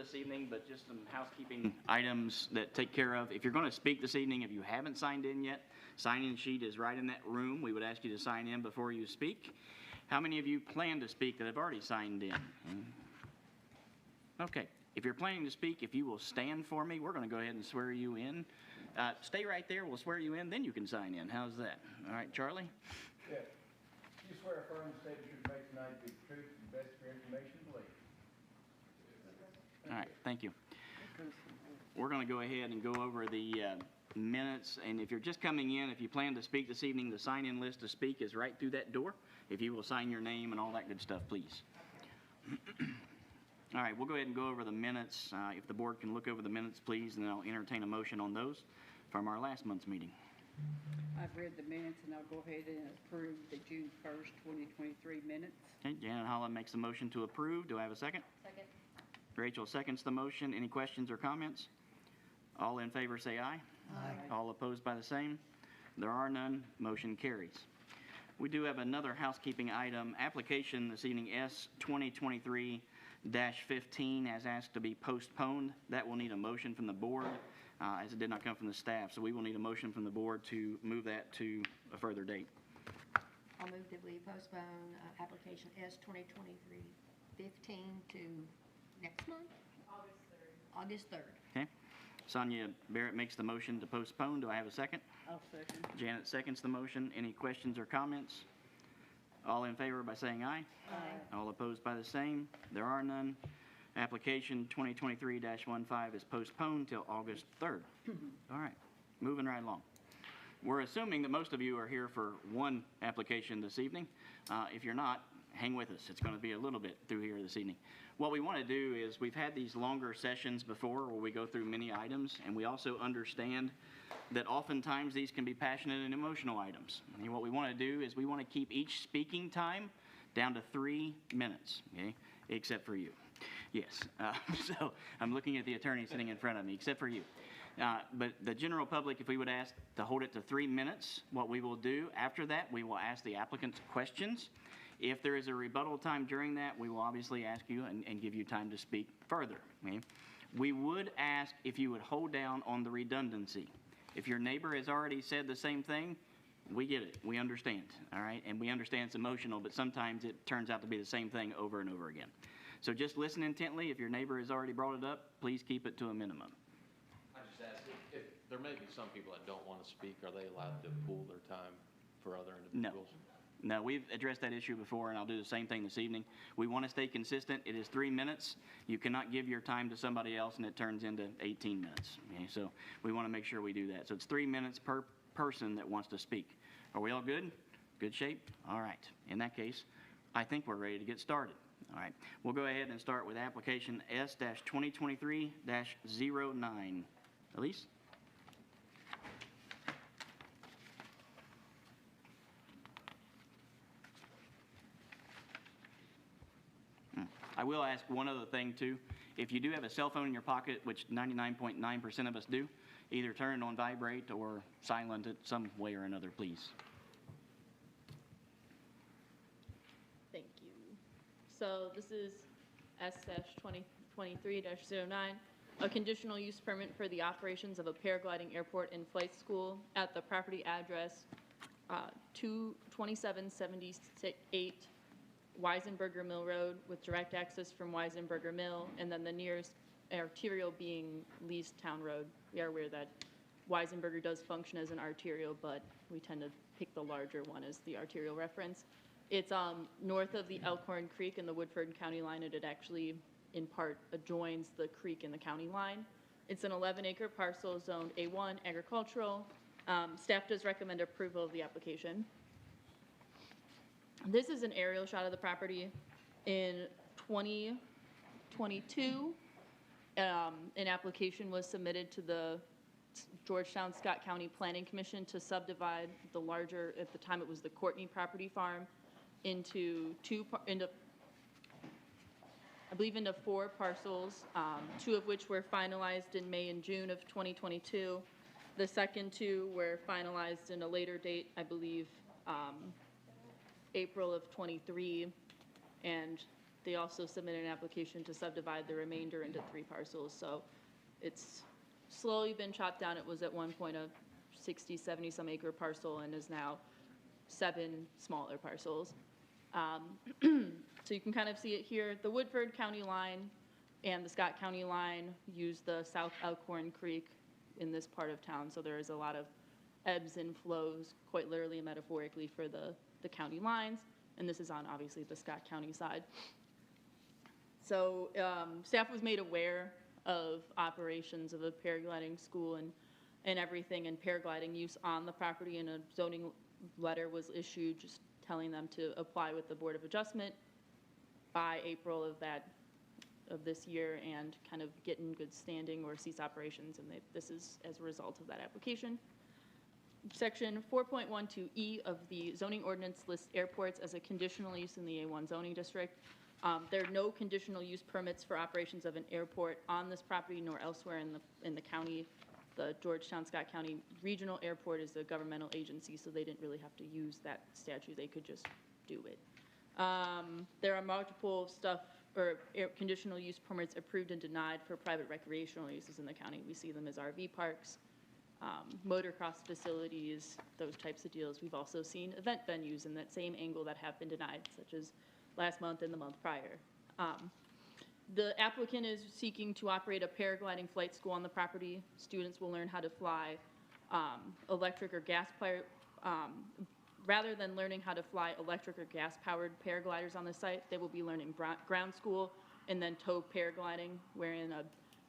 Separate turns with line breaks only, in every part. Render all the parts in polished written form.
this evening, but just some housekeeping items that take care of. If you're going to speak this evening, if you haven't signed in yet, sign-in sheet is right in that room. We would ask you to sign in before you speak. How many of you plan to speak that have already signed in? Okay. If you're planning to speak, if you will stand for me, we're going to go ahead and swear you in. Stay right there. We'll swear you in, then you can sign in. How's that? All right, Charlie?
Yes. You swear affirm the statement you're to make tonight to be the truth and the best of your information and belief.
All right, thank you. We're going to go ahead and go over the minutes, and if you're just coming in, if you plan to speak this evening, the sign-in list to speak is right through that door. If you will sign your name and all that good stuff, please. All right, we'll go ahead and go over the minutes. If the board can look over the minutes, please, and then I'll entertain a motion on those from our last month's meeting.
I've read the minutes, and I'll go ahead and approve the June 1st, 2023 minutes.
Okay, Janet Holland makes the motion to approve. Do I have a second?
Second.
Rachel seconds the motion. Any questions or comments? All in favor say aye.
Aye.
All opposed by the same. There are none. Motion carries. We do have another housekeeping item. Application this evening S 2023-15 has asked to be postponed. That will need a motion from the board as it did not come from the staff. So we will need a motion from the board to move that to a further date.
I'll move that we postpone application S 2023-15 to next month? August 3rd.
Okay. Sonia Barrett makes the motion to postpone. Do I have a second?
I'll second.
Janet seconds the motion. Any questions or comments? All in favor by saying aye.
Aye.
All opposed by the same. There are none. Application 2023-15 is postponed till August 3rd. All right, moving right along. We're assuming that most of you are here for one application this evening. If you're not, hang with us. It's going to be a little bit through here this evening. What we want to do is we've had these longer sessions before where we go through many items, and we also understand that oftentimes these can be passionate and emotional items. And what we want to do is we want to keep each speaking time down to 3 minutes, okay, except for you. Yes, so I'm looking at the attorney sitting in front of me, except for you. But the general public, if we would ask to hold it to 3 minutes, what we will do after that, we will ask the applicants questions. If there is a rebuttal time during that, we will obviously ask you and give you time to speak further. Okay? We would ask if you would hold down on the redundancy. If your neighbor has already said the same thing, we get it. We understand, all right? And we understand it's emotional, but sometimes it turns out to be the same thing over and over again. So just listen intently. If your neighbor has already brought it up, please keep it to a minimum.
I just ask, if there may be some people that don't want to speak, are they allowed to pool their time for other individuals?
No, we've addressed that issue before, and I'll do the same thing this evening. We want to stay consistent. It is 3 minutes. You cannot give your time to somebody else, and it turns into 18 minutes. Okay? So we want to make sure we do that. So it's 3 minutes per person that wants to speak. Are we all good? Good shape? All right. In that case, I think we're ready to get started. All right. We'll go ahead and start with application S-2023-09. Elise? I will ask one other thing, too. If you do have a cell phone in your pocket, which 99.9% of us do, either turn it on vibrate or silent it some way or another, please.
Thank you. So this is S-2023-09, a conditional use permit for the operations of a paragliding airport and flight school at the property address 2778 Weisenberger Mill Road with direct access from Weisenberger Mill, and then the nearest arterial being Lee's Town Road. We are aware that Weisenberger does function as an arterial, but we tend to pick the larger one as the arterial reference. It's north of the Elkhorn Creek and the Woodford County line, and it actually, in part, adjoins the creek and the county line. It's an 11-acre parcel zoned A1 agricultural. Staff does recommend approval of the application. This is an aerial shot of the property. In 2022, an application was submitted to the Georgetown-Scott County Planning Commission to subdivide the larger, at the time it was the Courtney property farm, into I believe into 4 parcels, 2 of which were finalized in May and June of 2022. The second 2 were finalized in a later date, I believe, April of 23, and they also submitted an application to subdivide the remainder into 3 parcels. So it's slowly been chopped down. It was at one point a 60, 70 some acre parcel and is now 7 smaller parcels. So you can kind of see it here. The Woodford County line and the Scott County line use the South Elkhorn Creek in this part of town. So there is a lot of ebbs and flows, quite literally and metaphorically, for the county lines. And this is on, obviously, the Scott County side. So staff was made aware of operations of a paragliding school and everything, and paragliding use on the property, and a zoning letter was issued just telling them to apply with the Board of Adjustment by April of this year and kind of get in good standing or cease operations, and this is as a result of that application. Section 4.12E of the zoning ordinance lists airports as a conditional use in the A1 zoning district. There are no conditional use permits for operations of an airport on this property nor elsewhere in the county. The Georgetown-Scott County Regional Airport is a governmental agency, so they didn't really have to use that statute. They could just do it. There are multiple conditional use permits approved and denied for private recreational uses in the county. We see them as RV parks, motocross facilities, those types of deals. We've also seen event venues in that same angle that have been denied, such as last month and the month prior. The applicant is seeking to operate a paragliding flight school on the property. Students will learn how to fly electric or gas-powered, rather than learning how to fly electric or gas-powered paragliders on the site, they will be learning ground school and then tow paragliding, wherein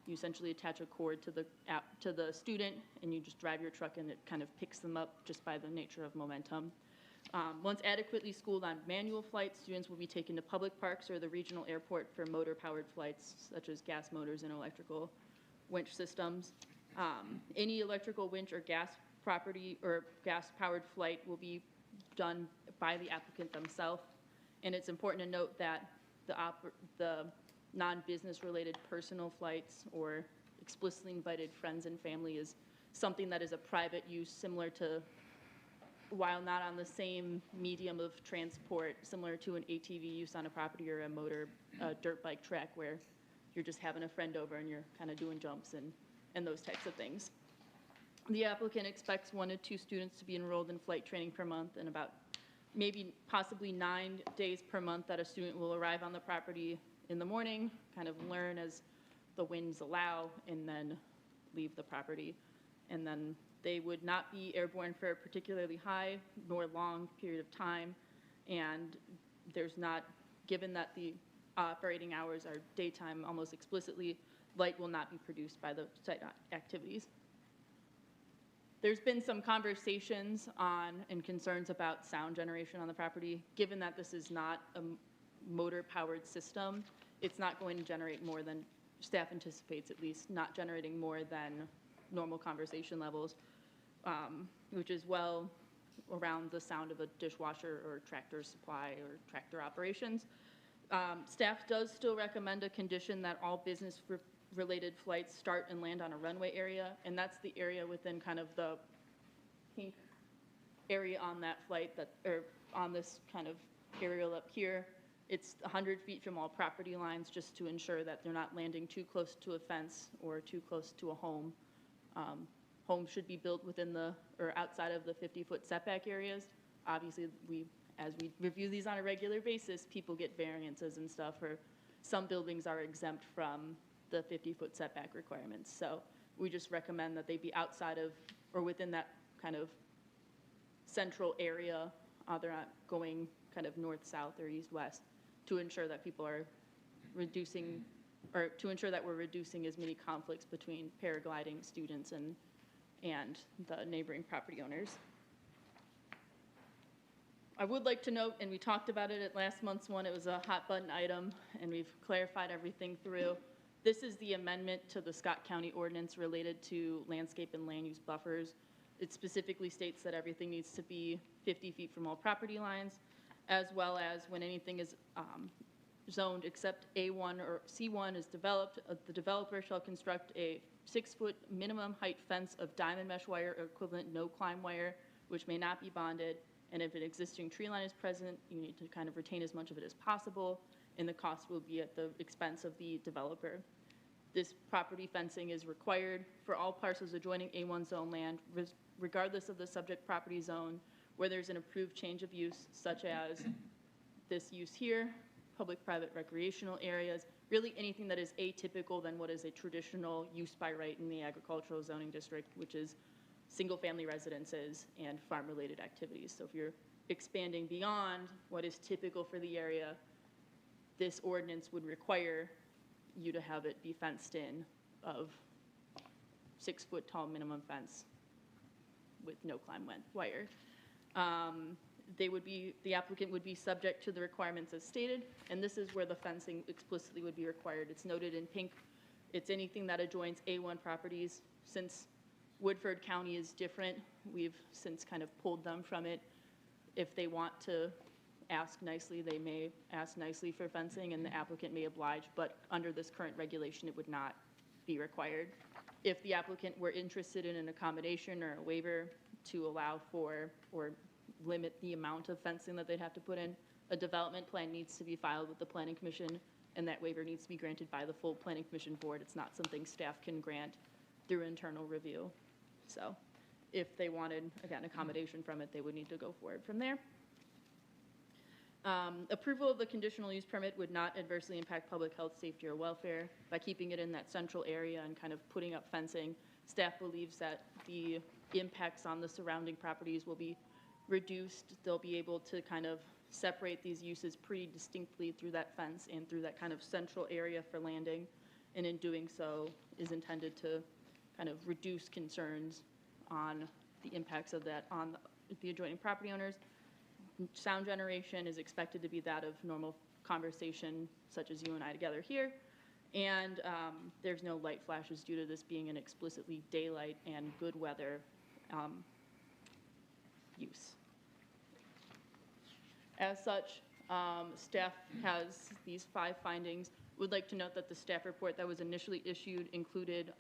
you essentially attach a cord to the student and you just drive your truck and it kind of picks them up just by the nature of momentum. Once adequately schooled on manual flights, students will be taken to public parks or the regional airport for motor-powered flights, such as gas motors and electrical winch systems. Any electrical winch or gas property or gas-powered flight will be done by the applicant themselves. And it's important to note that the non-business related personal flights or explicitly invited friends and family is something that is a private use, similar to, while not on the same medium of transport, similar to an ATV use on a property or a dirt bike track where you're just having a friend over and you're kind of doing jumps and those types of things. The applicant expects 1 to 2 students to be enrolled in flight training per month, and about maybe possibly 9 days per month that a student will arrive on the property in the morning, kind of learn as the winds allow, and then leave the property. And then they would not be airborne for a particularly high nor long period of time, and there's not, given that the operating hours are daytime almost explicitly, light will not be produced by the site activities. There's been some conversations on and concerns about sound generation on the property. Given that this is not a motor-powered system, it's not going to generate more than, staff anticipates at least, not generating more than normal conversation levels, which is well around the sound of a dishwasher or tractor supply or tractor operations. Staff does still recommend a condition that all business-related flights start and land on a runway area, and that's the area within kind of the pink area on that flight, or on this kind of aerial up here. It's 100 feet from all property lines, just to ensure that they're not landing too close to a fence or too close to a home. Homes should be built within or outside of the 50-foot setback areas. Obviously, as we review these on a regular basis, people get variances and stuff, or some buildings are exempt from the 50-foot setback requirements. So we just recommend that they be outside of or within that kind of central area. They're not going kind of north-south or east-west, to ensure that people are reducing, or to ensure that we're reducing as many conflicts between paragliding students and the neighboring property owners. I would like to note, and we talked about it at last month's one, it was a hot button item, and we've clarified everything through. This is the amendment to the Scott County ordinance related to landscape and land use buffers. It specifically states that everything needs to be 50 feet from all property lines, as well as when anything is zoned except A1 or C1 is developed, the developer shall construct a 6-foot minimum height fence of diamond mesh wire or equivalent no climb wire, which may not be bonded. And if an existing tree line is present, you need to kind of retain as much of it as possible. and the cost will be at the expense of the developer. This property fencing is required for all parcels adjoining A1 zone land, regardless of the subject property zone, where there's an approved change of use, such as this use here, public-private recreational areas, really anything that is atypical than what is a traditional use by right in the agricultural zoning district, which is single-family residences and farm-related activities. So if you're expanding beyond what is typical for the area, this ordinance would require you to have it be fenced in of 6-foot-tall minimum fence with no climb wire. The applicant would be subject to the requirements as stated, and this is where the fencing explicitly would be required. It's noted in pink. It's anything that adjoins A1 properties. Since Woodford County is different, we've since kind of pulled them from it. If they want to ask nicely, they may ask nicely for fencing, and the applicant may oblige, but under this current regulation, it would not be required. If the applicant were interested in an accommodation or a waiver to allow for or limit the amount of fencing that they'd have to put in, a development plan needs to be filed with the Planning Commission, and that waiver needs to be granted by the full Planning Commission board. It's not something staff can grant through internal review. So if they wanted, again, accommodation from it, they would need to go forward from there. Approval of the conditional use permit would not adversely impact public health, safety, or welfare. By keeping it in that central area and kind of putting up fencing, staff believes that the impacts on the surrounding properties will be reduced. They'll be able to kind of separate these uses pretty distinctly through that fence and through that kind of central area for landing. And in doing so, is intended to kind of reduce concerns on the impacts of that on the adjoining property owners. Sound generation is expected to be that of normal conversation, such as you and I together here. And there's no light flashes due to this being an explicitly daylight and good weather use. As such, staff has these 5 findings. Would like to note that the staff report that was initially issued included,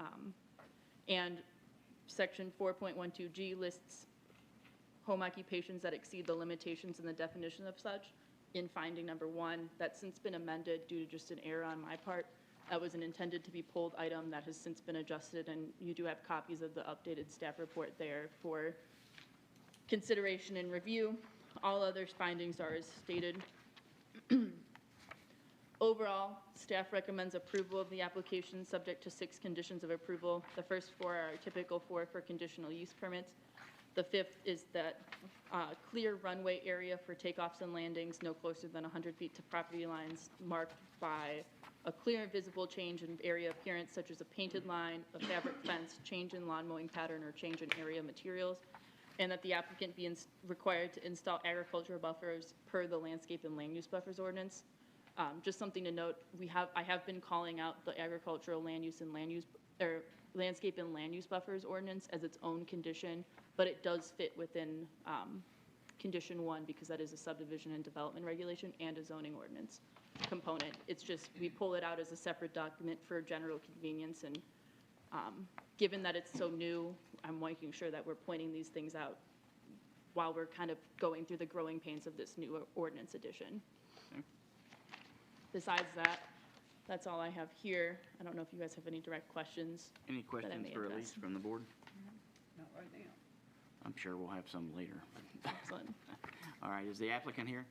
and section 4.12G lists home occupations that exceed the limitations in the definition of such in finding number 1. That's since been amended due to just an error on my part. That was an intended to be pulled item that has since been adjusted, and you do have copies of the updated staff report there for consideration and review. All other findings are as stated. Overall, staff recommends approval of the application subject to 6 conditions of approval. The first 4 are typical for conditional use permits. The 5th is that clear runway area for takeoffs and landings no closer than 100 feet to property lines marked by a clear and visible change in area appearance, such as a painted line, a fabric fence, change in lawn mowing pattern, or change in area materials, and that the applicant be required to install agricultural buffers per the landscape and land use buffers ordinance. Just something to note, I have been calling out the agricultural land use and landscape and land use buffers ordinance as its own condition, but it does fit within condition 1 because that is a subdivision and development regulation and a zoning ordinance component. It's just we pull it out as a separate document for general convenience, and given that it's so new, I'm making sure that we're pointing these things out while we're kind of going through the growing pains of this new ordinance edition.
Okay.
Besides that, that's all I have here. I don't know if you guys have any direct questions.
Any
that I
questions
may
for
address.
Elise from the board?
Not right now.
I'm sure we'll have some later.
Excellent.
All right, is the applicant here?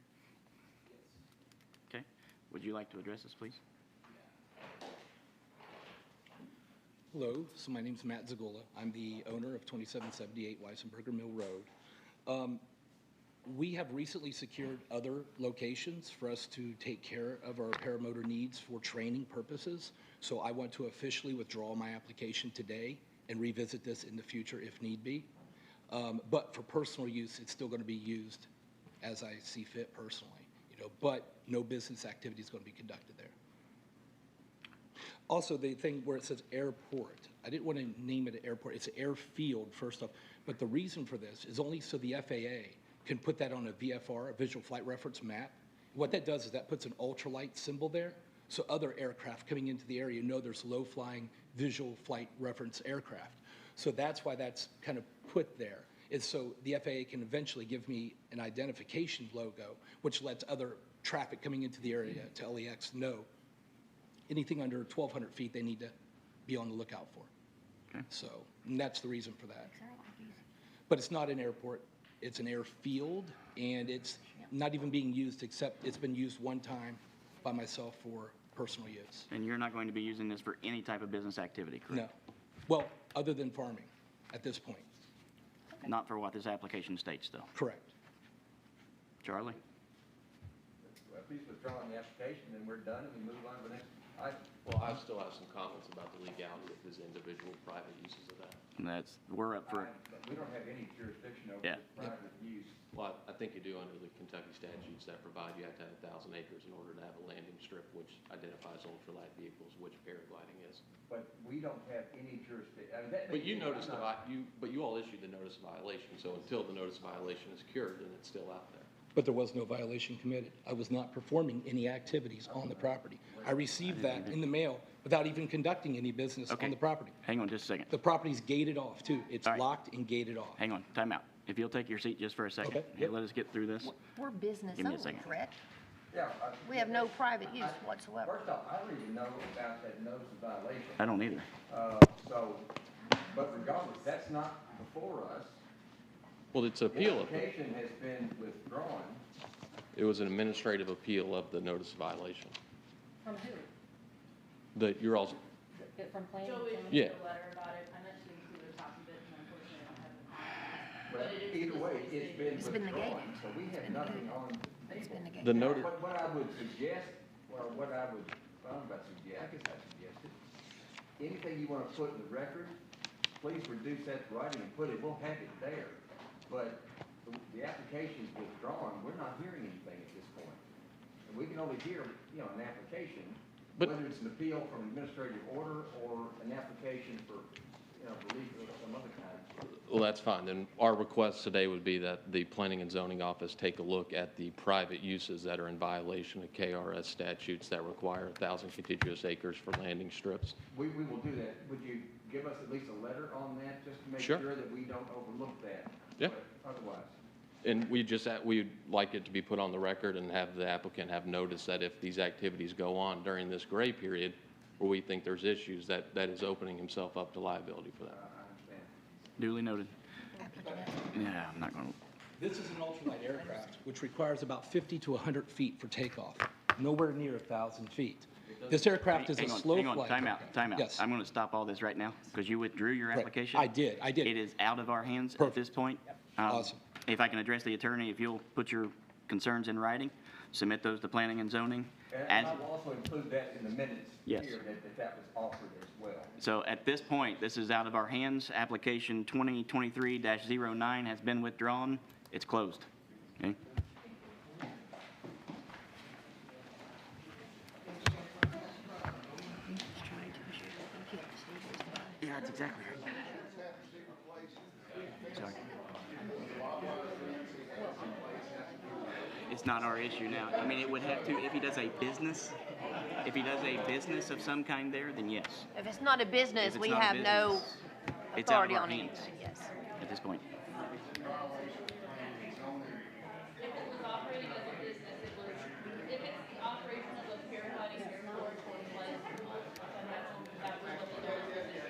Okay. Would you like to address this, please?
Hello, so my name's Matt Zagola. I'm the owner of 2778 Weissenberger Mill Road. We have recently secured other locations for us to take care of our paramotor needs for training purposes. So I want to officially withdraw my application today and revisit this in the future if need be. But for personal use, it's still going to be used as I see fit personally, but no business activity is going to be conducted there. Also, the thing where it says airport, I didn't want to name it an airport. It's an airfield, first off. But the reason for this is only so the FAA can put that on a VFR, a visual flight reference map. What that does is that puts an ultralight symbol there, so other aircraft coming into the area know there's low-flying visual flight reference aircraft. So that's why that's kind of put there, is so the FAA can eventually give me an identification logo, which lets other traffic coming into the area to LAX know anything under 1,200 feet, they need to be on the lookout for.
Okay.
So, and that's the reason for that. But it's not an airport, it's an airfield, and it's not even being used except it's been used one time by myself for personal use.
And you're not going to be using this for any type of business activity, correct?
No. Well, other than farming at this point.
Not for what this application states, though.
Correct.
Charlie?
Well, please withdraw the application, then we're done, and we move on to the next item.
Well, I still have some comments about the legality of his individual private uses of that.
And we're up for,
But we don't have any jurisdiction over
Yeah.
this private use.
Well, I think you do under the Kentucky statutes that provide you have to have 1,000 acres in order to have a landing strip, which identifies ultralight vehicles, which paragliding is.
But we don't have any jurisdiction. I mean, that
But
may
you
be-
noticed, but you all issued the notice of violation, so until the notice of violation is cured, then it's still out there.
But there was no violation committed. I was not performing any activities on the property. I received that in the mail without even conducting any business
Okay.
on the property.
hang on just a second.
The property's gated off, too. It's
All right.
locked and gated off.
Hang on, time out. If you'll take your seat just for a second.
Okay,
and
yep.
Let us get through this.
We're business
Give me a
only,
second.
correct?
Yeah.
We have no private use whatsoever.
First off, I don't even know about that notice of violation.
I don't either.
So, but regardless, that's not before us.
Well, it's
The
appeal of it.
application has been withdrawn.
It was an administrative appeal of the notice of violation.
From who?
That you're all,
From planning?
Joe
and
issued
zoning?
Yeah.
a letter about it. I meant to include a copy of it, and unfortunately I don't have the copy.
But
it is
either way,
physically
it's
It's been
withdrawn,
negated.
so we have nothing on the
It's been
table.
negated.
the notice,
What I would suggest, well, what I would, I don't know about suggest, I guess I suggested, anything you want to put in the record, please reduce that to writing and put it, we'll have it there. But the application's withdrawn, we're not hearing anything at this point. And we can only hear, an application,
But-
whether it's an appeal from administrative order or an application for, relief of some other kind.
well, that's fine. Then our request today would be that the Planning and Zoning Office take a look at the private uses that are in violation of KRS statutes that require 1,000 contiguous acres for landing strips.
We will do that. Would you give us at least a letter on that, just to make
Sure.
sure that we don't overlook that?
Yeah.
But otherwise,
And we'd like it to be put on the record and have the applicant have notice that if these activities go on during this gray period, where we think there's issues, that is opening himself up to liability for that.
I understand.
Duly noted. Yeah, I'm not going to,
This is an ultralight aircraft, which requires about 50 to 100 feet for takeoff, nowhere near 1,000 feet. This aircraft is a slow
hang on,
flight.
time out.
Yes.
I'm going to stop all this right now because you withdrew your
Right.
application.
I did.
It is out of our hands at
Perfect.
this point.
Awesome.
If I can address the attorney, if you'll put your concerns in writing, submit those to planning and zoning.
And
As,
I will also include that in the minutes
Yes.
here, that was offered as well.
so at this point, this is out of our hands. Application 2023-09 has been withdrawn. It's closed. Okay? Yeah, that's exactly right. Sorry. It's not our issue now. I mean, it would have to, if he does a business of some kind there, then yes.
If it's not a
If
business,
it's
we
not a
have no
business, it's out of
authority
our
on
hands
anything, yes.
at this point.
If it was operating as a business, if it's the operation of a paragliding airport, like, that would look at those positions.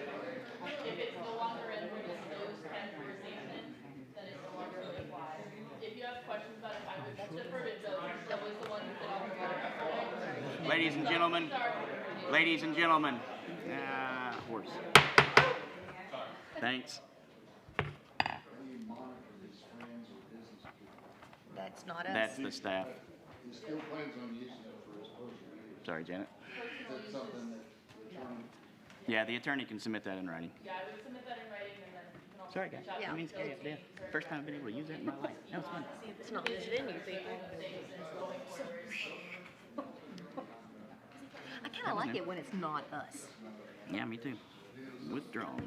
If it's no longer in the disclosed categorization, then it no longer would apply. If you have questions about it, I would defer to Joe, that was the one who did all the work.
Ladies and gentlemen, horse. Thanks.
That's not us.
That's the staff.
He still plans on using it for his personal use.
Sorry, Janet.
That's something that the attorney.
Yeah, the attorney can submit that in writing.
Yeah, I would submit that in writing, and then you can also
Sorry, guys.
reach out
Yeah.
to
I mean, scary up there. First time I've been able to use that in my life. That was fun.
It's not visiting you people. I kind of like it when it's not us.
Yeah, me too. Withdrawn.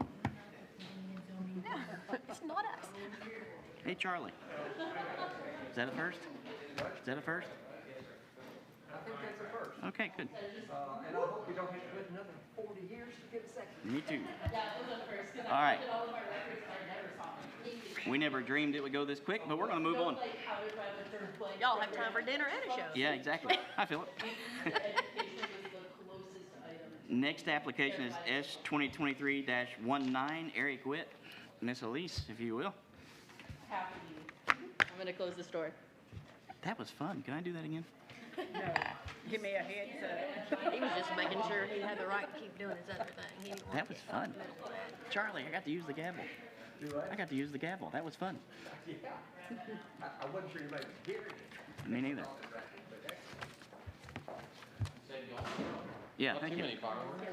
It's not us.
Hey, Charlie. Is that a first? Is that a first?
I think that's a first.
Okay, good.
And I hope we don't have to wait another 40 years to get a second.
Me too. All right. We never dreamed it would go this quick, but we're gonna move on.
Y'all have time for dinner and a show.
Yeah, exactly. I feel it. Next application is S 2023-19, Eric Witt. Miss Elise, if you will.
I'm gonna close this door.
That was fun. Can I do that again?
No, give me a heads up.
He was just making sure he had the right to keep doing his other thing. He didn't want
That was fun. Charlie, I got to use the gavel. I got to use the gavel. That was fun.
I wasn't sure you might hear it.
Me neither. Yeah,
Not
thank
too
you.
many fireworks.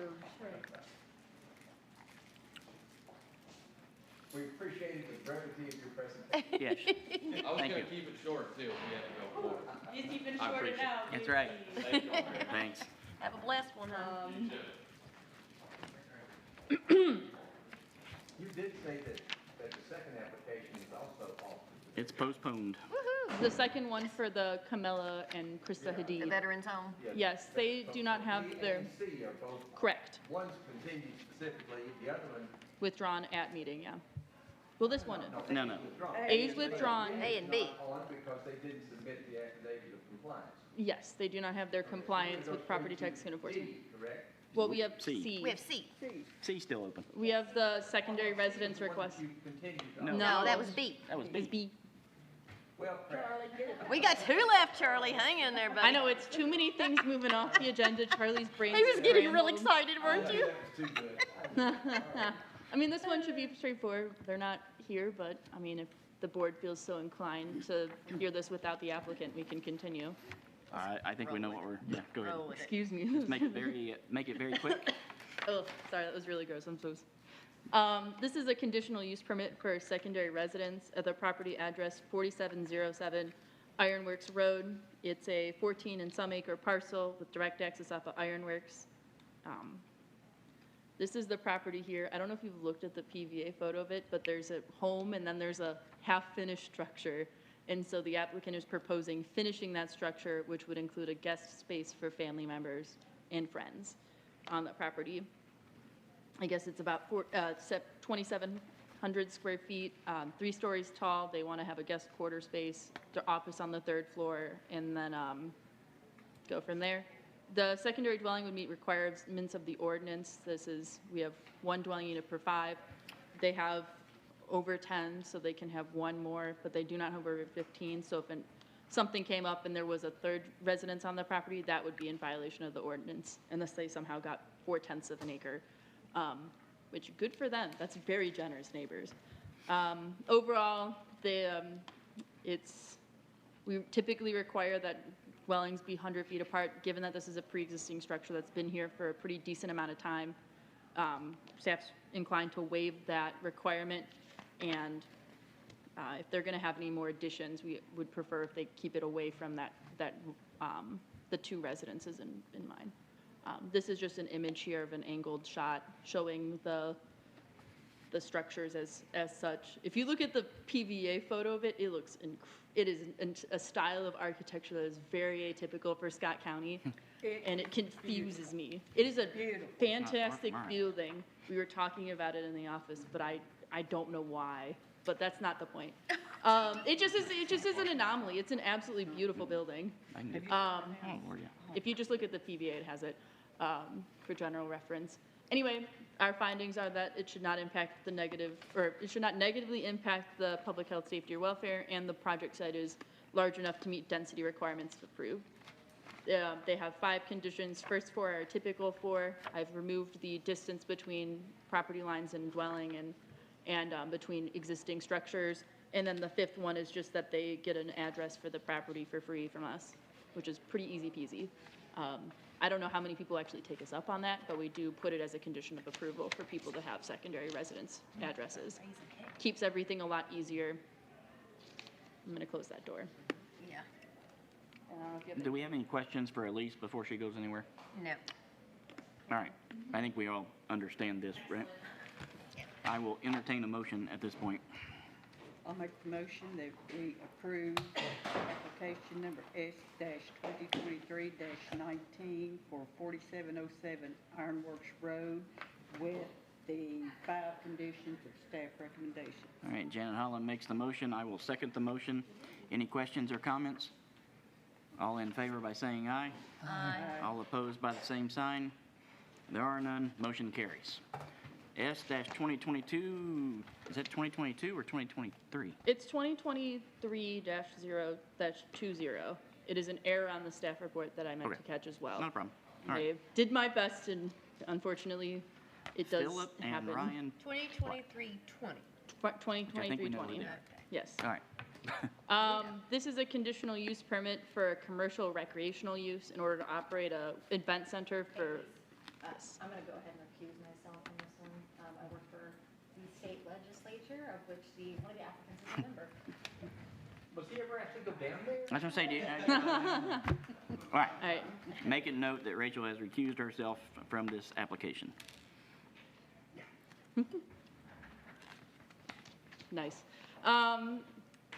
We appreciated the brevity of your presentation.
Yes.
I was
Thank
gonna
you.
keep it short too, if we had to go forward.
It's even
I
shorter
appreciate
now.
That's right. Thanks.
Have a blessed one, huh?
You did say that the second application is also off.
It's postponed.
The second one for the Camilla and Krista
The
Hadid.
Veterans Home.
Yes, they do not have their,
B and C are both,
correct,
one's continued specifically, the other one.
withdrawn at meeting, yeah. Well, this one,
No, no.
A is withdrawn.
A and B.
Not on because they didn't submit the affidavit of compliance.
Yes, they do not have their compliance with property tax and enforcement.
D, correct?
Well, we have
C.
C.
We have C.
C still open.
We have the secondary residence request.
You continued on.
No.
No, that was B.
That was
It's
B.
B.
Well,
We got two left, Charlie. Hang in there, buddy.
I know, it's too many things moving off the agenda. Charlie's brain.
He was getting real excited, weren't you?
that was too good.
I mean, this one should be straightforward. They're not here, but, I mean, if the board feels so inclined to hear this without the applicant, we can continue.
I think we know what we're, yeah, go ahead.
Roll with it.
Excuse me.
Make it very quick.
Oh, sorry, that was really gross. I'm so. This is a conditional use permit for secondary residence at the property address 4707 Ironworks Road. It's a 14 and some acre parcel with direct access off of Ironworks. This is the property here. I don't know if you've looked at the PVA photo of it, but there's a home and then there's a half-finished structure. And so the applicant is proposing finishing that structure, which would include a guest space for family members and friends on the property. I guess it's about 2,700 square feet, 3 stories tall. They want to have a guest quarter space, their office on the 3rd floor, and then go from there. The secondary dwelling would meet requirements of the ordinance. We have 1 dwelling unit per 5. They have over 10, so they can have 1 more, but they do not have over 15. So if something came up and there was a 3rd residence on the property, that would be in violation of the ordinance, unless they somehow got 4/10 of an acre, which good for them. That's very generous neighbors. Overall, we typically require that dwellings be 100 feet apart, given that this is a pre-existing structure that's been here for a pretty decent amount of time. Staff's inclined to waive that requirement, and if they're going to have any more additions, we would prefer if they keep it away from the 2 residences in mind. This is just an image here of an angled shot showing the structures as such. If you look at the PVA photo of it, it is a style of architecture that is very atypical for Scott County, and it confuses me. It is a fantastic building. We were talking about it in the office, but I don't know why. But that's not the point. It just is an anomaly. It's an absolutely beautiful building.
Oh, Lord, yeah.
If you just look at the PVA, it has it for general reference. Anyway, our findings are that it should not negatively impact the public health, safety, or welfare, and the project site is large enough to meet density requirements if approved. They have 5 conditions. First 4 are typical 4. I've removed the distance between property lines and dwelling and between existing structures. And then the 5th one is just that they get an address for the property for free from us, which is pretty easy peasy. I don't know how many people actually take us up on that, but we do put it as a condition of approval for people to have secondary residence addresses. Keeps everything a lot easier. I'm going to close that door.
Yeah.
Do we have any questions for Elise before she goes anywhere?
No.
All right. I think we all understand this, right? I will entertain a motion at this point.
I'll make the motion that we approve application number S-2023-19 for 4707 Ironworks Road with the 5 conditions of staff recommendation.
All right, Janet Holland makes the motion. I will second the motion. Any questions or comments? All in favor by saying aye.
Aye.
All opposed by the same sign. There are none. Motion carries. S-2022, is that 2022 or 2023?
It's 2023-0-20. It is an error on the staff report that I meant
Okay.
to catch as well.
Not a problem. All
I
right.
did my best, and unfortunately, it does
Philip and
happen.
Ryan.
2023-20.
2023-20.
did.
Yes.
All right.
This is a conditional use permit for a commercial recreational use in order to operate a event center for, yes.
I'm gonna go ahead and recuse myself on this one. I work for the state legislature, of which one of the applicants is a member.
Was he ever actually go down there?
I was gonna say, all right.
All right.
Make it note that Rachel has recused herself from this application.
Nice.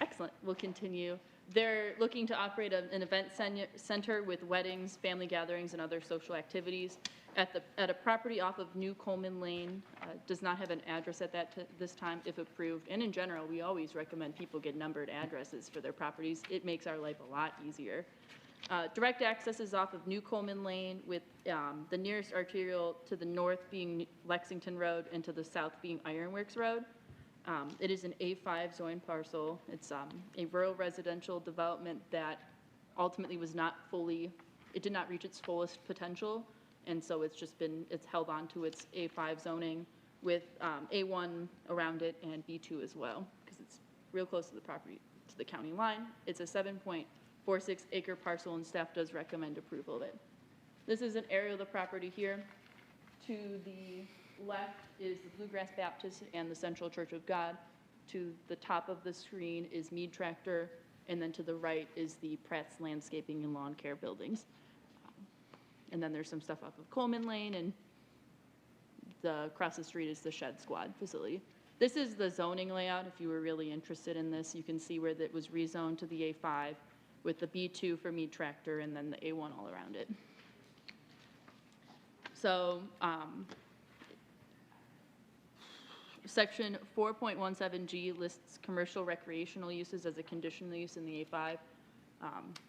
Excellent. We'll continue. They're looking to operate an event center with weddings, family gatherings, and other social activities at a property off of New Coleman Lane. Does not have an address at this time, if approved. And in general, we always recommend people get numbered addresses for their properties. It makes our life a lot easier. Direct access is off of New Coleman Lane, with the nearest arterial to the north being Lexington Road and to the south being Ironworks Road. It is an A5 zone parcel. It's a rural residential development that ultimately was not fully, it did not reach its fullest potential, and so it's held on to its A5 zoning with A1 around it and B2 as well, because it's real close to the property, to the county line. It's a 7.46 acre parcel, and staff does recommend approval of it. This is an area of the property here. To the left is the Bluegrass Baptist and the Central Church of God. To the top of the screen is Mead Tractor, and then to the right is the Pratt's Landscaping and Lawn Care buildings. And then there's some stuff off of Coleman Lane, and across the street is the Shed Squad facility. This is the zoning layout. If you were really interested in this, you can see where that was rezoned to the A5 with the B2 for Mead Tractor and then the A1 all around it. So, Section 4.17G lists commercial recreational uses as a conditional use in the A5.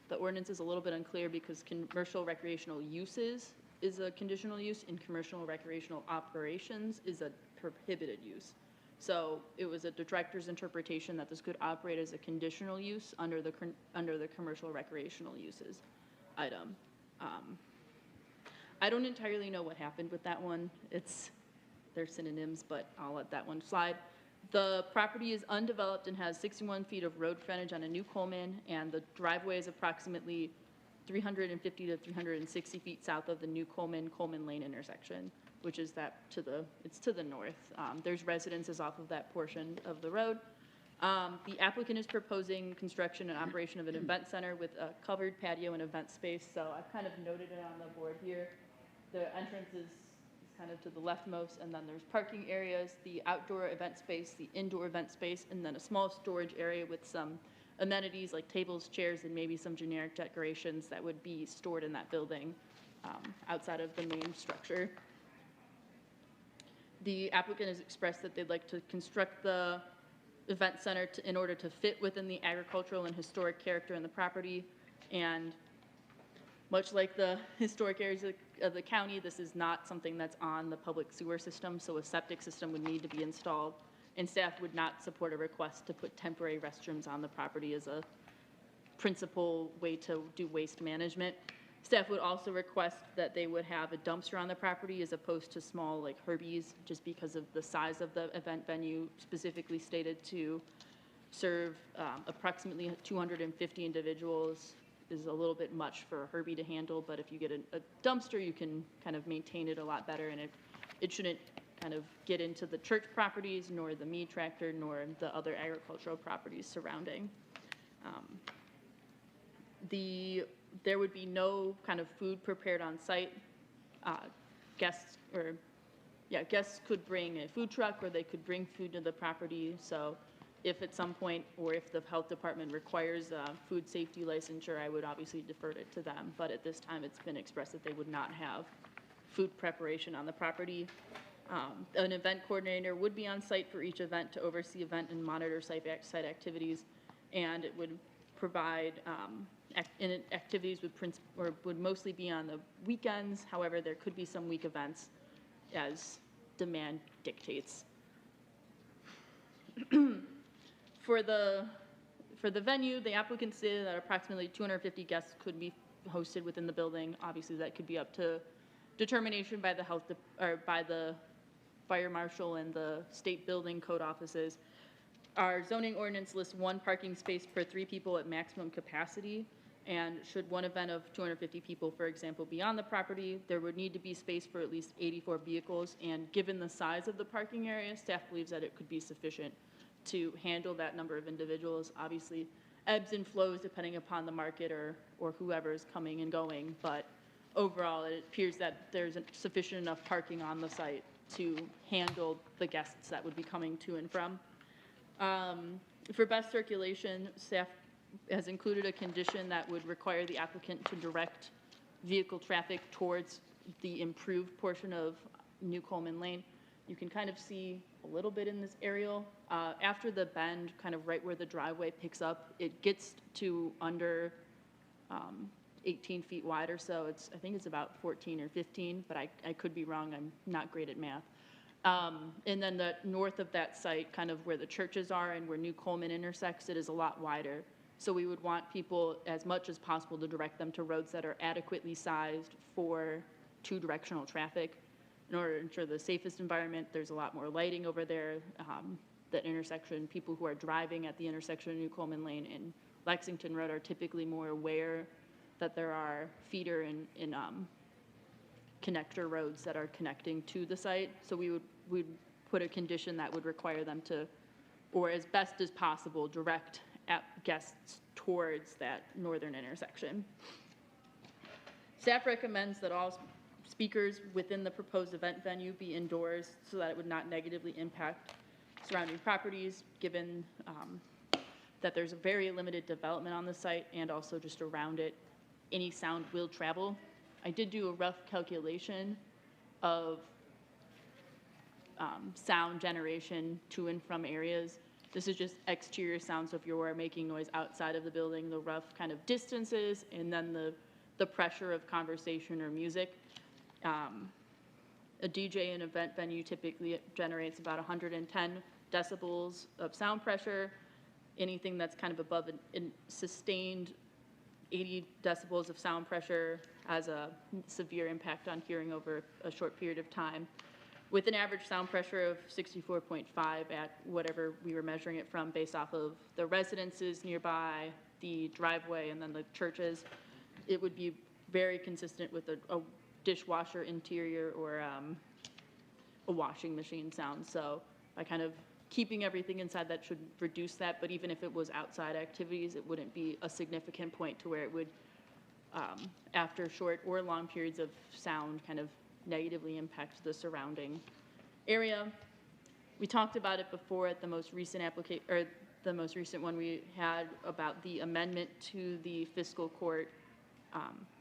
The ordinance is a little bit unclear because commercial recreational uses is a conditional use and commercial recreational operations is a prohibited use. So it was the director's interpretation that this could operate as a conditional use under the commercial recreational uses item. I don't entirely know what happened with that one. They're synonyms, but I'll let that one slide. The property is undeveloped and has 61 feet of road frontage on a New Coleman, and the driveway is approximately 350 to 360 feet south of the New Coleman Lane intersection, which is it's to the north. There's residences off of that portion of the road. The applicant is proposing construction and operation of an event center with a covered patio and event space. So I've kind of noted it on the board here. The entrance is kind of to the leftmost, and then there's parking areas, the outdoor event space, the indoor event space, and then a small storage area with some amenities like tables, chairs, and maybe some generic decorations that would be stored in that building outside of the main structure. The applicant has expressed that they'd like to construct the event center in order to fit within the agricultural and historic character in the property, and much like the historic areas of the county, this is not something that's on the public sewer system, so a septic system would need to be installed, and staff would not support a request to put temporary restrooms on the property as a principal way to do waste management. Staff would also request that they would have a dumpster on the property as opposed to small like Herbie's, just because of the size of the event venue, specifically stated to serve approximately 250 individuals. Is a little bit much for Herbie to handle, but if you get a dumpster, you can kind of maintain it a lot better, and it shouldn't kind of get into the church properties, nor the Mead Tractor, nor the other agricultural properties surrounding. There would be no kind of food prepared on site. Guests could bring a food truck, or they could bring food to the property. So if at some point, or if the health department requires food safety licensure, I would obviously defer it to them. But at this time, it's been expressed that they would not have food preparation on the property. An event coordinator would be on site for each event to oversee event and monitor site activities, and it would provide activities would mostly be on the weekends. However, there could be some week events as demand dictates. For the venue, the applicant stated that approximately 250 guests could be hosted within the building. Obviously, that could be up to determination by the by the fire marshal and the state building code offices. Our zoning ordinance lists 1 parking space per 3 people at maximum capacity. And should one event of 250 people, for example, be on the property, there would need to be space for at least 84 vehicles. And given the size of the parking area, staff believes that it could be sufficient to handle that number of individuals. Obviously, ebbs and flows depending upon the market or whoever's coming and going. But overall, it appears that there's sufficient enough parking on the site to handle the guests that would be coming to and from. For best circulation, staff has included a condition that would require the applicant to direct vehicle traffic towards the improved portion of New Coleman Lane. You can kind of see a little bit in this aerial. After the bend, kind of right where the driveway picks up, it gets to under 18 feet wide or so. I think it's about 14 or 15, but I could be wrong. I'm not great at math. And then the north of that site, kind of where the churches are and where New Coleman intersects, it is a lot wider. So we would want people, as much as possible, to direct them to roads that are adequately sized for 2-directional traffic. In order to ensure the safest environment, there's a lot more lighting over there. That intersection, people who are driving at the intersection of New Coleman Lane and Lexington Road are typically more aware that there are feeder and connector roads that are connecting to the site. So we'd put a condition that would require them to, or as best as possible, direct guests towards that northern intersection. Staff recommends that all speakers within the proposed event venue be indoors so that it would not negatively impact surrounding properties, given that there's a very limited development on the site and also just around it, any sound will travel. I did do a rough calculation of sound generation to and from areas. This is just exterior sound, so if you were making noise outside of the building, the rough kind of distances, and then the pressure of conversation or music. A DJ and event venue typically generates about 110 decibels of sound pressure. Anything that's kind of above a sustained 80 decibels of sound pressure has a severe impact on hearing over a short period of time. With an average sound pressure of 64.5 at whatever we were measuring it from based off of the residences nearby, the driveway, and then the churches, it would be very consistent with a dishwasher interior or a washing machine sound. So by kind of keeping everything inside, that should reduce that, but even if it was outside activities, it wouldn't be a significant point to where it would, after short or long periods of sound, kind of negatively impact the surrounding area. We talked about it before at the most recent the most recent one we had about the amendment to the fiscal court,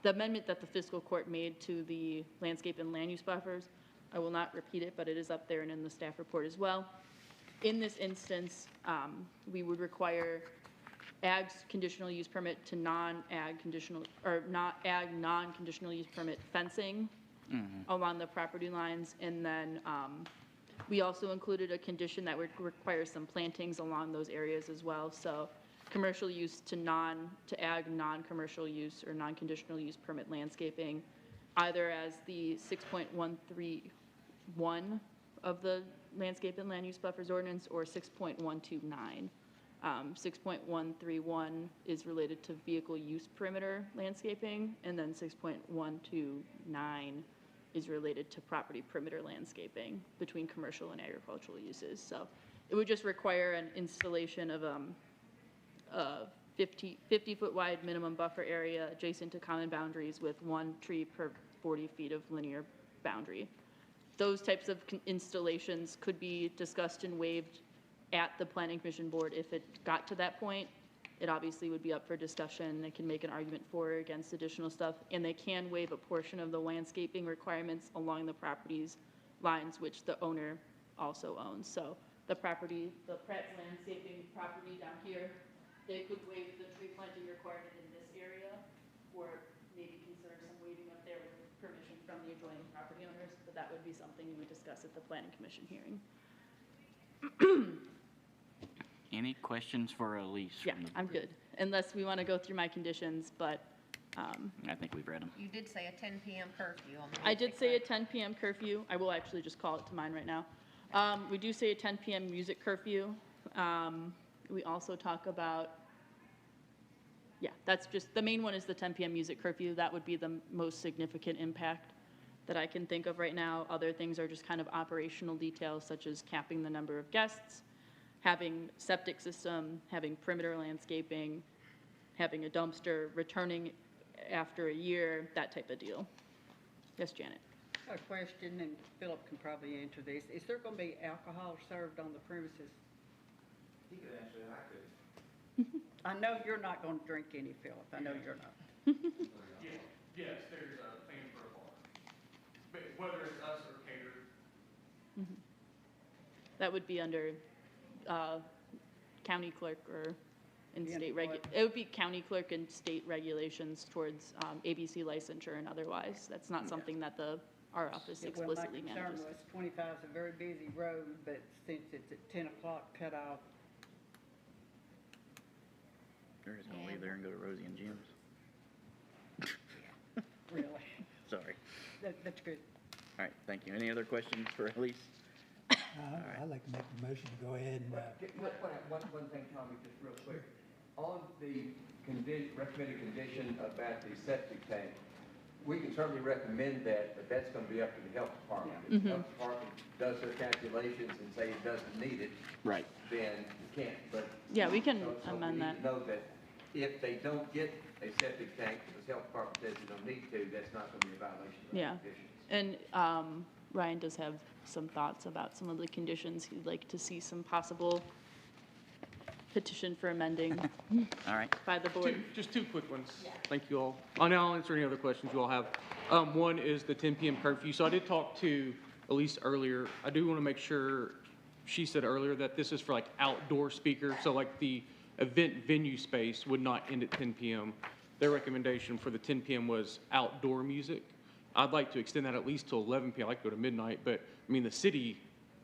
the amendment that the fiscal court made to the landscape and land use buffers. I will not repeat it, but it is up there and in the staff report as well. In this instance, we would require ag's conditional use permit to non-ag conditional, or not ag non-conditional use permit fencing along the property lines. And then we also included a condition that would require some plantings along those areas as well. So commercial use to ag non-commercial use or non-conditional use permit landscaping, either as the 6.131 of the landscape and land use buffers ordinance or 6.129. 6.131 is related to vehicle use perimeter landscaping, and then 6.129 is related to property perimeter landscaping between commercial and agricultural uses. So it would just require an installation of a 50-foot wide minimum buffer area adjacent to common boundaries with 1 tree per 40 feet of linear boundary. Those types of installations could be discussed and waived at the Planning Commission board if it got to that point. It obviously would be up for discussion. They can make an argument for or against additional stuff, and they can waive a portion of the landscaping requirements along the properties lines, which the owner also owns. So the property, the Pratt's landscaping property down here, they could waive the tree planting requirement in this area, or maybe consider some waiving up there with permission from the adjoining property owners, but that would be something you would discuss at the planning commission hearing.
Any questions for Elise?
Yeah,
from the
I'm good, unless we want to go through my conditions, but
I think we've read them.
You did say a 10 PM curfew on the.
I did
music,
say a
right?
10 PM curfew. I will actually just call it to mine right now. We do say a 10 PM music curfew. We also talk about, yeah, that's just, the main one is the 10 PM music curfew. That would be the most significant impact that I can think of right now. Other things are just kind of operational details, such as capping the number of guests, having septic system, having perimeter landscaping, having a dumpster, returning after a year, that type of deal. Yes, Janet?
A question, and Philip can probably answer this. Is there going to be alcohol served on the premises?
He could answer it, I could.
I know you're not going to drink any, Philip. I know you're not.
Yes, there's a plan for a bar, but whether it's us or catered.
That would be under county clerk or in
Be
state
under what?
it would be county clerk and state regulations towards ABC licensure and otherwise. That's not something that our office
Yeah, well,
explicitly
my concern
manages.
was 25 is a very busy road, but since it's at 10 o'clock cut off,
They're just gonna leave there and go to Rosie and Jim's.
really,
Sorry.
that's good.
All right, thank you. Any other questions for Elise?
I'd like to make a motion to go ahead and,
One thing, Tommy, just real quick. On the recommended condition about the septic tank, we can certainly recommend that, but that's gonna be up to the health department. If the health department does their calculations and say it doesn't need it,
Right.
then you can't, but.
Yeah, we can
So
amend
we
that.
need to know that if they don't get a septic tank, because the health department says you don't need to, that's not gonna be a violation of the
Yeah.
conditions.
And Ryan does have some thoughts about some of the conditions. He'd like to see some possible petition for amending
All right.
by the board.
Just two quick ones. Thank you all. I'll now answer any other questions you all have. One is the 10 PM curfew. So I did talk to Elise earlier. I do want to make sure, she said earlier that this is for like outdoor speakers. So like the event venue space would not end at 10 PM. Their recommendation for the 10 PM was outdoor music. I'd like to extend that at least till 11 PM. I'd like to go to midnight, but I mean, the city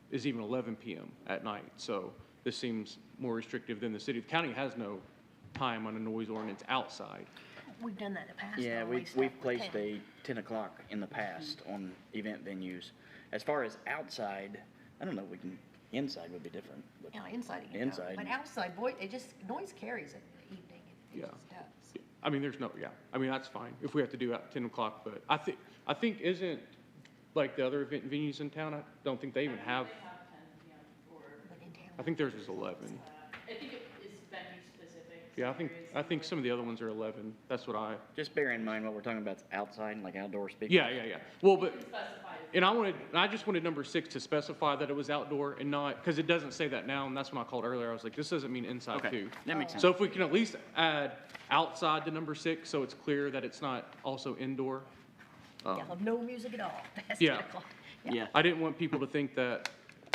is even 11 PM at night. So this seems more restrictive than the city. The county has no time on a noise ordinance outside.
We've done that in the past.
Yeah,
though, we
we've
stuck with
placed
10.
a 10 o'clock in the past on event venues. As far as outside, I don't know, inside would be different. But
Yeah, inside you can go.
Inside.
But outside, boy, noise carries in the evening. It
Yeah.
just does.
I mean, I mean, that's fine if we have to do it at 10 o'clock, but I think isn't like the other event venues in town, I don't think they even have,
But in town.
I think theirs is 11.
I think it is venue specific.
Yeah, I think some of the other ones are 11. That's what
just bear in mind what we're talking about is outside, like outdoor speakers.
yeah. Well, but, and I just wanted number 6 to specify that it was outdoor and not, because it doesn't say that now, and that's when I called earlier. I was like, this doesn't mean inside
Okay,
too.
that makes sense.
So if we can at least add outside to number 6, so it's clear that it's not also indoor.
Yeah, no music at all. Past
Yeah.
10 o'clock.
Yeah.
I didn't want people to think that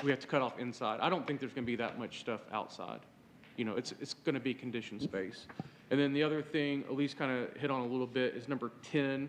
we have to cut off inside. I don't think there's gonna be that much stuff outside. You know, it's gonna be conditioned space. And then the other thing, Elise kind of hit on a little bit, is number 10,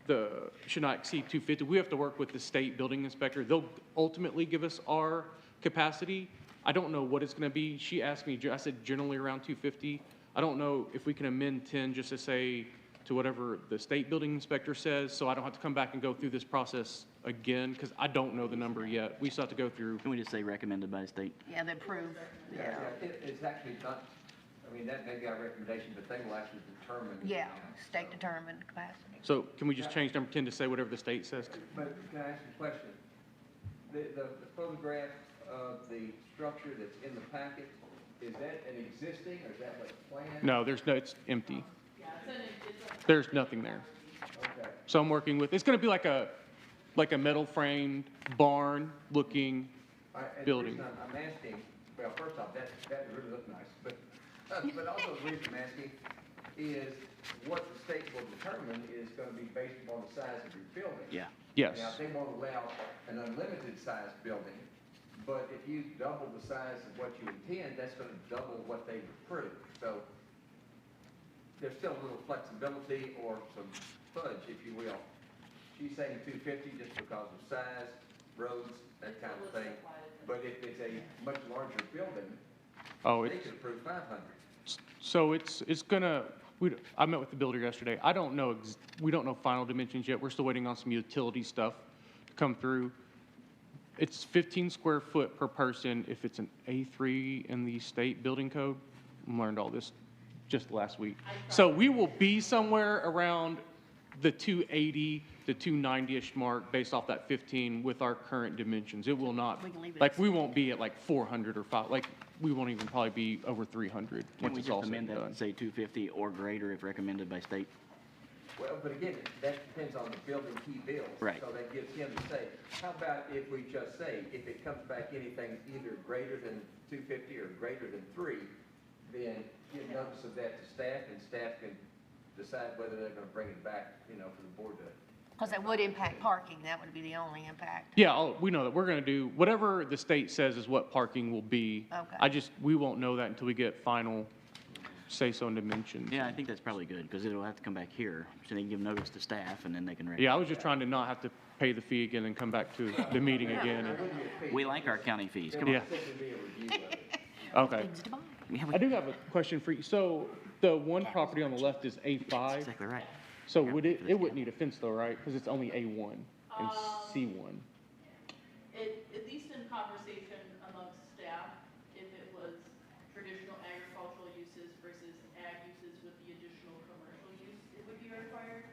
the should not exceed 250. We have to work with the state building inspector. They'll ultimately give us our capacity. I don't know what it's gonna be. She asked me, I said generally around 250. I don't know if we can amend 10 just to say to whatever the state building inspector says, so I don't have to come back and go through this process again, because I don't know the number yet. We still have to go through.
Can we just say recommended by the state?
Yeah, they approve.
Yeah, it's actually not, I mean, that may be our recommendation, but they will actually determine.
Yeah, state determined capacity.
So can we just change number 10 to say whatever the state says?
But can I ask you a question? The photograph of the structure that's in the packet, is that an existing, or is that like a plan?
No, it's empty. There's nothing there.
Okay.
So I'm working with, it's gonna be like a metal framed barn looking
And
building.
the reason I'm asking, well, first off, that would really look nice, but also the reason I'm asking is what the state will determine is gonna be based upon the size of your building.
Yeah.
Yes.
Now, they won't allow an unlimited sized building, but if you double the size of what you intend, that's gonna double what they approve. So there's still a little flexibility or some fudge, if you will. She's saying 250 just because of size, roads, that kind of thing. But if it's a much larger building,
Oh,
they
it's,
could approve 500.
so it's gonna, I met with the builder yesterday. I don't know, we don't know final dimensions yet. We're still waiting on some utility stuff to come through. It's 15 square foot per person if it's an A3 in the state building code. I learned all this just last week. So we will be somewhere around the 280 to 290-ish mark based off that 15 with our current dimensions. It will not,
We can leave it
like,
at
we won't be at like 400 or 5, like, we won't even probably be over 300
Can
once
we
it's
just
all said
amend
and
that
done.
and say 250 or greater if recommended by state?
Well, but again, that depends on the building he builds.
Right.
So that gives him to say, how about if we just say, if it comes back anything either greater than 250 or greater than 3, then give notice of that to staff, and staff can decide whether they're gonna bring it back, for the board to.
Because that would impact parking, that would be the only impact.
Yeah, we know that. We're going to do, whatever the state says is what parking will be.
Okay.
We won't know that until we get final say-so and dimensions.
Yeah, I think that's probably good, because it'll have to come back here, so they can give notice to staff, and then they can.
Yeah, I was just trying to not have to pay the fee again and come back to the meeting again.
We like our county fees, come on.
Yeah,
Simply be a review of it.
okay.
Things to buy.
Yeah,
I do have a question for you. So the one property on the left is A5.
exactly right.
So it wouldn't need a fence though, right? Because it's only A1 and C1.
At least in conversation amongst staff, if it was traditional agricultural uses versus ag uses with the additional commercial use, it would be required.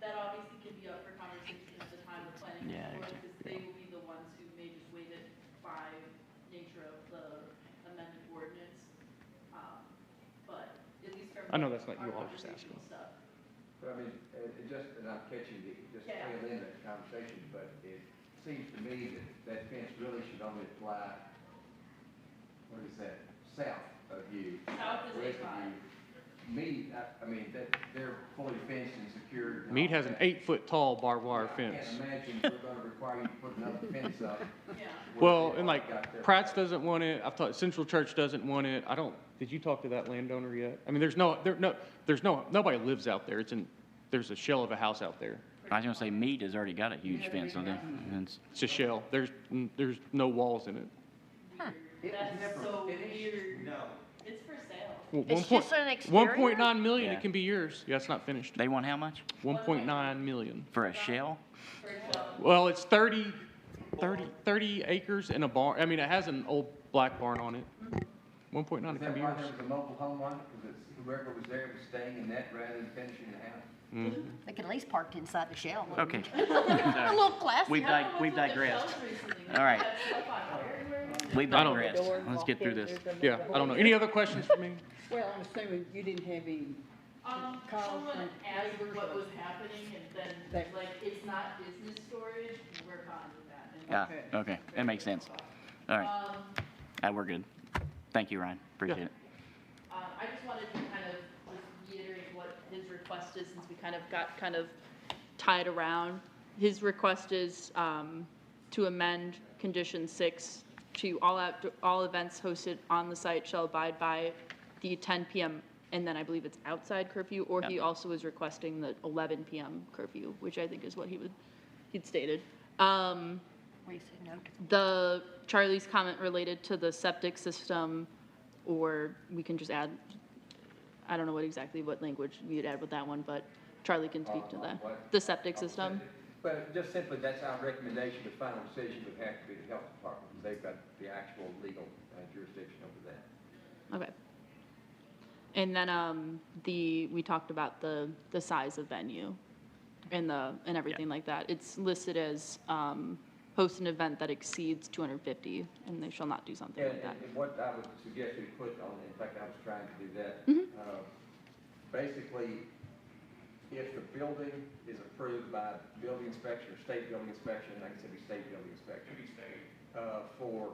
That obviously can be up for conversation at the time of planning.
Yeah,
Because they will be the ones who may just waive it by nature of the amended ordinance. But at least from.
I know that's not you,
our
I was just asking.
conversational stuff.
But I mean, and I'm catching just
Yeah.
tail end of that conversation, but it seems to me that fence really should only apply, what is that, south of you.
South is
West of
A5.
you. Mead, I mean, they're fully fenced and secured. and
Mead
all
has an
that.
8-foot tall barbed wire
I
fence.
can't imagine we're gonna require you to put another fence up.
Yeah.
where
Well,
they
and like
got their-
Pratt's doesn't want it. I've talked, Central Church doesn't want it. Did you talk to that landowner yet? I mean, nobody lives out there. There's a shell of a house out there.
I was gonna say, Mead has already got a huge fence, don't they? And it's-
It's a shell. There's no walls in it.
It was
That's
never
so
finished.
weird.
No.
It's for sale.
Well,
It's just an exterior?
1.9 million,
Yeah.
it can be yours. Yeah, it's not finished.
They want how much?
1.9 million.
For a shell?
For a shell.
Well, it's 30 acres and a barn. I mean, it has an old black barn on it. 1.9,
Is
it can
that
be
why
yours.
there was a mobile home on it? Because whoever was there was staying in that rather than finishing the house?
They can at least park inside the shell.
Okay.
A little classy.
We've digressed. All right. We've
I don't-
digressed. Let's get through this.
Yeah, I don't know. Any other questions for me?
Well, I'm assuming you didn't have any, Call
Someone
from
asked
neighbors
what
or-
was happening, and then,
That-
like, it's not business storage, we're fine with that. And
Yeah,
Okay.
okay, that makes sense. All right, we're good. Thank you, Ryan, appreciate it.
I just wanted to kind of just reiterate what his request is, since we kind of tied around. His request is to amend condition 6 to all events hosted on the site shall abide by the 10 PM, and then I believe it's outside curfew, or he
Yep.
also is requesting the 11 PM curfew, which I think is what he'd stated.
We say no to
The Charlie's comment related to the septic system, or we can just add, I don't know what language we'd add with that one, but Charlie can speak to the septic system.
But just simply, that's our recommendation. The final decision would have to be the health department, because they've got the actual legal jurisdiction over that.
Okay. And then we talked about the size of venue and everything like that. It's listed as host an event that exceeds 250, and they shall not do something like that.
And what I would suggest we put on, in fact, I was trying to do that. Basically, if the building is approved by building inspection or state building inspection, like I said, state building inspection, for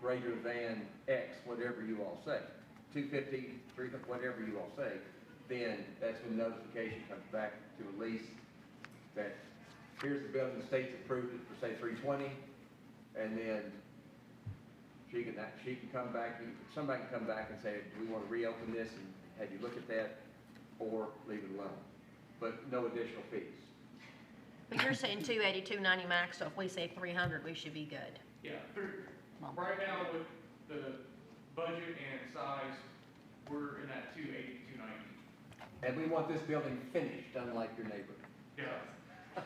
greater than X, whatever you all say, 250, 300, whatever you all say, then that's when notification comes back to Elise that here's the building, the state's approved it for, say, 320, and then she can come back, somebody can come back and say, do we want to reopen this and have you look at that, or leave it alone, but no additional fees.
But you're saying 280, 290 max, so if we say 300, we should be good.
Yeah, right now with the budget and size, we're in that 280, 290.
And we want this building finished, unlike your neighbor.
Yeah. If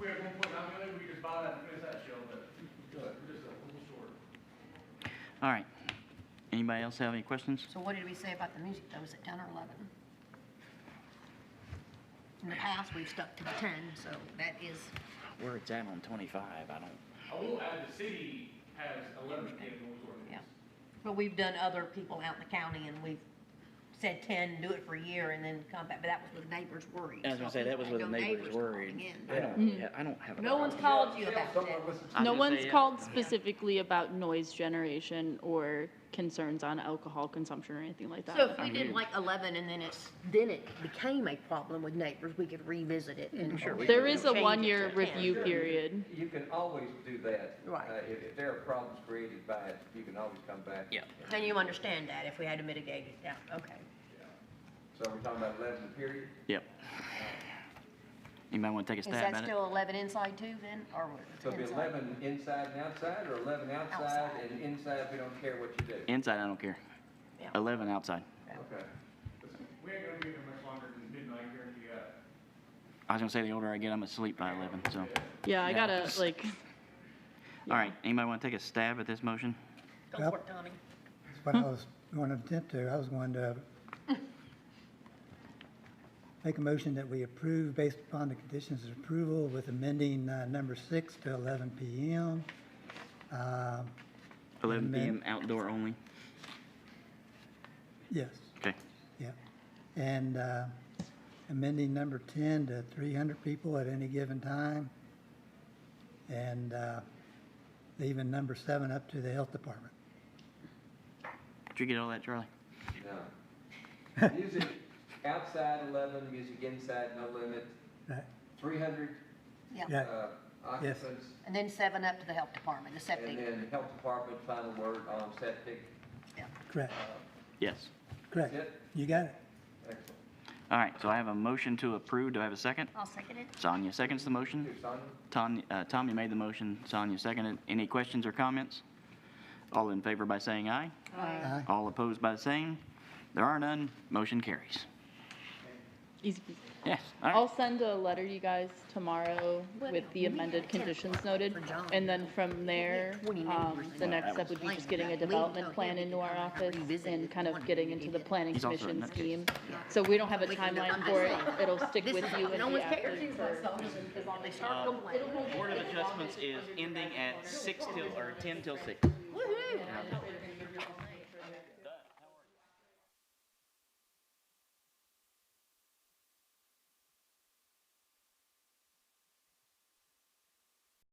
we had 1.9 million, we could just buy that and finish that shell, but we're just a little short.
All right. Anybody else have any questions?
So what did we say about the music, though? Was it 10 or 11? In the past, we've stuck to the 10, so that is,
Where it's at on 25, I don't.
I will add, the city has 11 in noise ordinance.
yeah. But we've done other people out in the county, and we've said 10, do it for a year, and then come back, but that was with neighbors worried.
I was gonna say, that was with the neighbors worried. I don't, yeah, I don't have a.
No one's called you about
Someone
that.
listens
I was
No
gonna
one's
say, yeah.
called specifically about noise generation or concerns on alcohol consumption or anything like that.
So if we did like 11 and then it became a problem with neighbors, we could revisit it and.
Sure, we
There
could
is a
change it to
1-year
10.
review period.
You can always do that.
Right.
If there are problems created by it, you can always come back.
Yeah.
And you understand that if we had to mitigate it down, okay.
So we're talking about 11 period?
Yep. Anybody want to take a
Is
stab
that
at it?
still 11 inside too then, or
So it'll be
inside?
11 inside and outside, or 11 outside,
Outside.
and inside we don't care what you do?
Inside, I don't care.
Yeah.
11 outside.
Okay.
We ain't gonna be here much longer than midnight, guarantee that.
I was gonna say, the older I get, I'm asleep by 11, so.
Yeah, I gotta, like,
All right, anybody want to take a stab at this motion?
Go
Yep.
for it, Tommy.
That's what I was going to attempt to. I was going to make a motion that we approve based upon the conditions of approval with amending number 6 to 11 p.m.
11
And then-
p.m. outdoor only?
Yes,
Okay.
yeah. And amending number 10 to 300 people at any given time. And leaving number 7 up to the health department.
Did you get all that, Charlie?
No. Music outside 11, music inside no limit,
Right.
300
Yeah,
Yeah.
occupants,
and then 7 up to the health department, the
and
septic.
then health department, final word on septic.
Correct,
Yes.
correct.
That's it?
You got it.
Excellent.
All right, so I have a motion to approve. Do I have a second?
I'll second it.
Sonia seconds the motion.
Who, Sonia?
Tommy made the motion, Sonia seconded. Any questions or comments? All in favor by saying aye.
Aye.
All opposed by saying, there are none, motion carries.
easy peasy.
Yes, all
I'll
right.
send a letter to you guys tomorrow with the amended conditions noted. And then from there, the next step would be just getting a development plan into our office and kind of getting into the planning
He's also
commission
a nutcase.
scheme. So we don't have a timeline for it. It'll stick with you and
No
be
one
active
cares.
for.
They start complaining.
Board of Adjustments is ending at 10 till 6.
Woo-hoo.